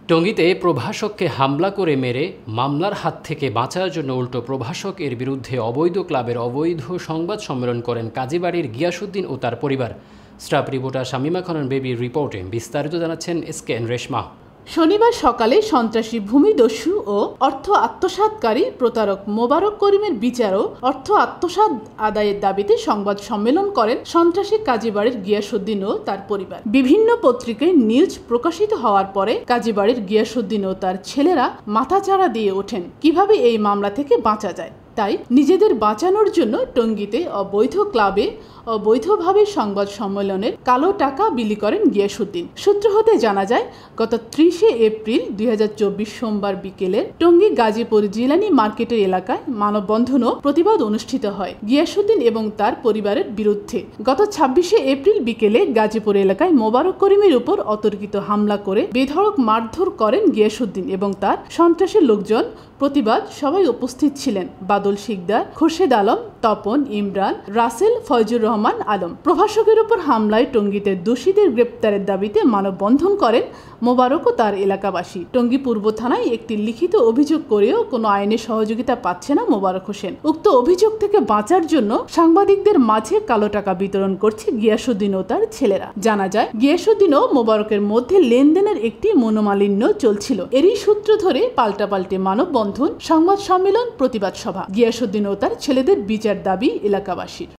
টঙ্গীতে প্রভাষককে হামলা করে মেরে মামলার হাত থেকে বাঁচার জন্য উল্টো প্রভাষক এর বিরুদ্ধে অবৈধ ক্লাবের অবৈধ সংবাদ সম্মেলন করেন কাজীবাড়ির গিয়াসউদ্দিন ও তার পরিবার। স্টাফ রিপোর্টার শামিমা খানম বেবির রিপোর্টে বিস্তারিত জানাচ্ছেন এসকেএন রেশমা। শনিবার সকালে সন্ত্রাসী ভূমিদস্যু ও অর্থ আত্মসাৎকারী প্রতারক মোবারক করিমের বিচার ও অর্থ আত্মসাৎ আদায়ের দাবিতে সংবাদ সম্মেলন করেন সন্ত্রাসী কাজীবাড়ির গিয়াসউদ্দিন ও তার পরিবার। বিভিন্ন পত্রিকায় নিউজ প্রকাশিত হওয়ার পরে কাজীবাড়ির গিয়াসউদ্দিন ও তার ছেলেরা মাথাচাড়া দিয়ে ওঠেন কিভাবে এই মামলা থেকে বাঁচা যায়। তাই নিজেদের বাঁচানোর জন্য টঙ্গীতে অবৈধ ক্লাবে অবৈধভাবে সংবাদ সম্মেলনের কালো টাকা বিলি করেন গিয়াসউদ্দিন। সূত্র হতে জানা যায়, গত 30 এপ্রিল 2024 সোমবার বিকেলে টঙ্গী গাজীপুর জিলানি মার্কেটের এলাকায় মানববন্ধন ও প্রতিবাদ অনুষ্ঠিত হয় গিয়াসউদ্দিন এবং তার পরিবারের বিরুদ্ধে। গত 26 এপ্রিল বিকেলে গাজীপুর এলাকায় মোবারক করিমের উপর অতর্কিত হামলা করে বেধড়ক মারধর করেন গিয়াসউদ্দিন এবং তার সন্ত্রাসী লোকজন। প্রতিবাদ সবাই উপস্থিত ছিলেন বাদল শিকদার, খোরশেদ আলম, তপন, ইমরান, রাসেল, ফয়জুর রহমান আলম। প্রভাষকের উপর হামলায় টঙ্গীতে দোষীদের গ্রেপ্তারের দাবিতে মানববন্ধন করেন মোবারক ও তার এলাকাবাসী। টঙ্গী পূর্ব থানায় একটি লিখিত অভিযোগ করেও কোনো আইনের সহযোগিতা পাচ্ছে না মোবারক হোসেন। উক্ত অভিযোগ থেকে বাঁচার জন্য সাংবাদিকদের মাঝে কালো টাকা বিতরণ করছে গিয়াসউদ্দিন ও তার ছেলেরা। জানা যায়, গিয়াসউদ্দিন ও মোবারকের মধ্যে লেনদেনের একটি মনোমালিন্য চলছিল। এরই সূত্র ধরে পাল্টাপাল্টে মানববন্ধন, সংবাদ সম্মেলন, প্রতিবাদ সভা। গিয়াসউদ্দিন ও তার ছেলেদের বিচার দাবি এলাকাবাসীর।